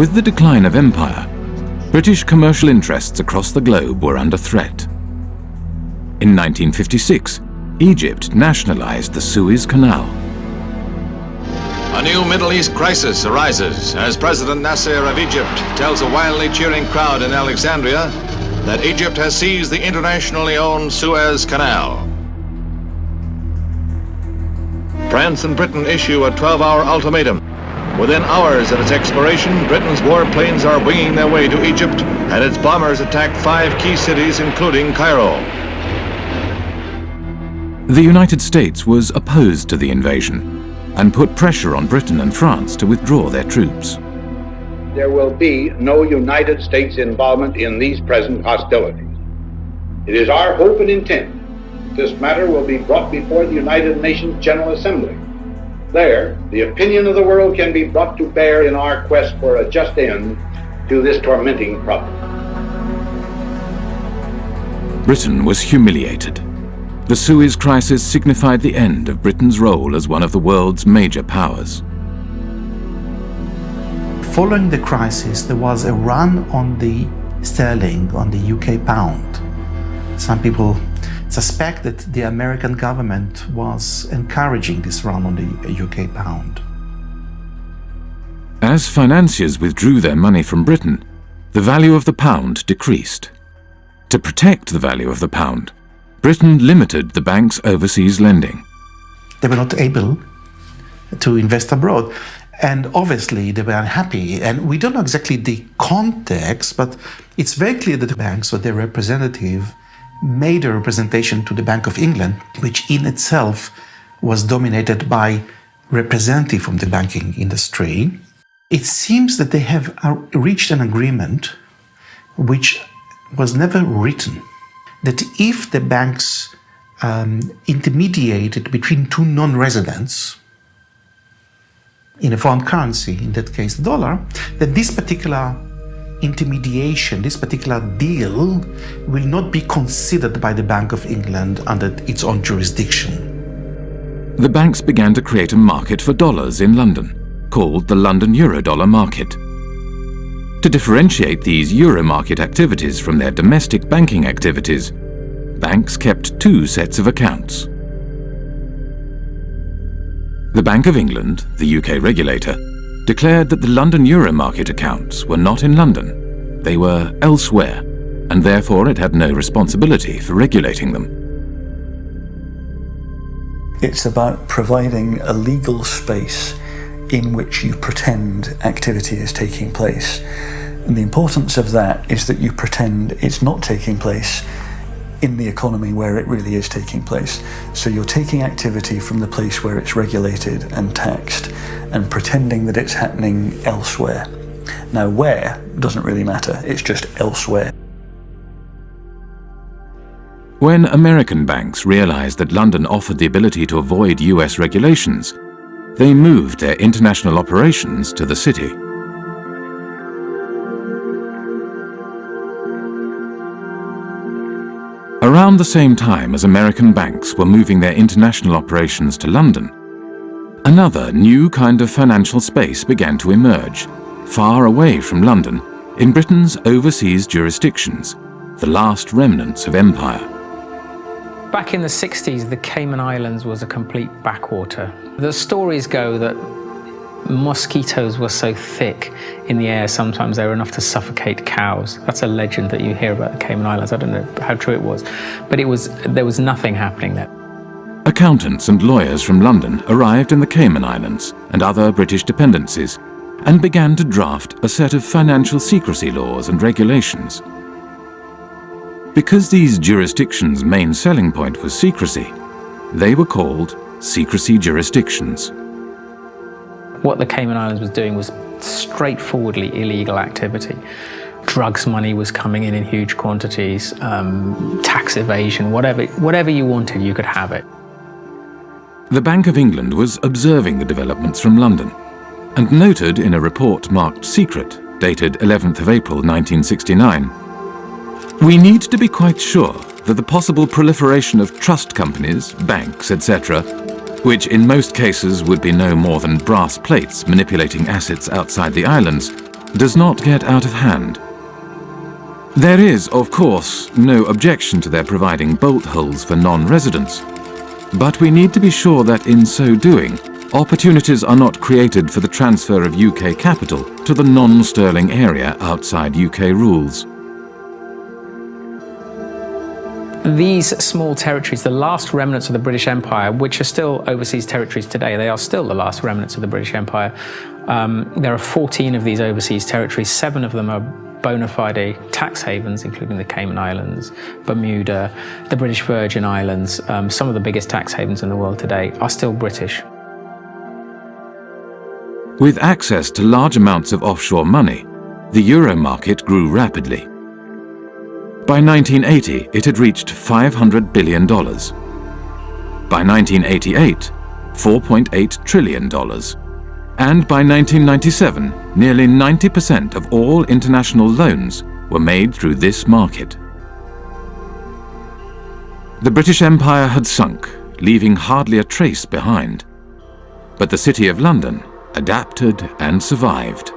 With the decline of empire, British commercial interests across the globe were under threat. In 1956, Egypt nationalized the Suez Canal. A new Middle East crisis arises as President Nasser of Egypt tells a wildly cheering crowd in Alexandria that Egypt has seized the internationally owned Suez Canal. France and Britain issue a 12-hour ultimatum. Within hours of its expiration, Britain's warplanes are winging their way to Egypt, and its bombers attack 5 key cities, including Cairo. The United States was opposed to the invasion and put pressure on Britain and France to withdraw their troops. There will be no United States involvement in these present hostilities. It is our hope and intent this matter will be brought before the United Nations General Assembly. There, the opinion of the world can be brought to bear in our quest for a just end to this tormenting problem. Britain was humiliated. The Suez Crisis signified the end of Britain's role as one of the world's major powers. Following the crisis, there was a run on the sterling, on the UK pound. Some people suspect that the American government was encouraging this run on the UK pound. As financiers withdrew their money from Britain, the value of the pound decreased. To protect the value of the pound, Britain limited the bank's overseas lending. They were not able to invest abroad, and obviously they were unhappy. And we don't know exactly the context, but it's very clear that the banks or their representative made a representation to the Bank of England, which in itself was dominated by representatives from the banking industry. It seems that they have reached an agreement which was never written, that if the banks intermediated between two non-residents in a foreign currency, in that case the dollar, that this particular intermediation, this particular deal will not be considered by the Bank of England under its own jurisdiction. The banks began to create a market for dollars in London, called the London Eurodollar market. To differentiate these euro market activities from their domestic banking activities, banks kept 2 sets of accounts. The Bank of England, the UK regulator, declared that the London euro market accounts were not in London. They were elsewhere, and therefore it had no responsibility for regulating them. It's about providing a legal space in which you pretend activity is taking place. And the importance of that is that you pretend it's not taking place in the economy where it really is taking place. So you're taking activity from the place where it's regulated and taxed and pretending that it's happening elsewhere. Now where doesn't really matter, it's just elsewhere. When American banks realized that London offered the ability to avoid US regulations, they moved their international operations to the city. Around the same time as American banks were moving their international operations to London, another new kind of financial space began to emerge, far away from London, in Britain's overseas jurisdictions, the last remnants of empire. Back in the 60s, the Cayman Islands was a complete backwater. The stories go that mosquitoes were so thick in the air sometimes they were enough to suffocate cows. That's a legend that you hear about the Cayman Islands. I don't know how true it was, but there was nothing happening there. Accountants and lawyers from London arrived in the Cayman Islands and other British dependencies and began to draft a set of financial secrecy laws and regulations. Because these jurisdictions' main selling point was secrecy, they were called secrecy jurisdictions. What the Cayman Islands was doing was straightforwardly illegal activity. Drugs money was coming in huge quantities, tax evasion, whatever you wanted, you could have it. The Bank of England was observing the developments from London and noted in a report marked secret, dated 11th of April 1969, "We need to be quite sure that the possible proliferation of trust companies, banks, etc., which in most cases would be no more than brass plates manipulating assets outside the islands, does not get out of hand. There is, of course, no objection to their providing bolt holes for non-residents, but we need to be sure that in so doing, opportunities are not created for the transfer of UK capital to the non-sterling area outside UK rules. These small territories, the last remnants of the British Empire, which are still overseas territories today, they are still the last remnants of the British Empire. There are 14 of these overseas territories. 7 of them are bona fide tax havens, including the Cayman Islands, Bermuda, the British Virgin Islands. Some of the biggest tax havens in the world today are still British. With access to large amounts of offshore money, the euro market grew rapidly. By 1980, it had reached $500 billion. By 1988, $4.8 trillion. And by 1997, nearly 90% of all international loans were made through this market. The British Empire had sunk, leaving hardly a trace behind. But the City of London adapted and survived.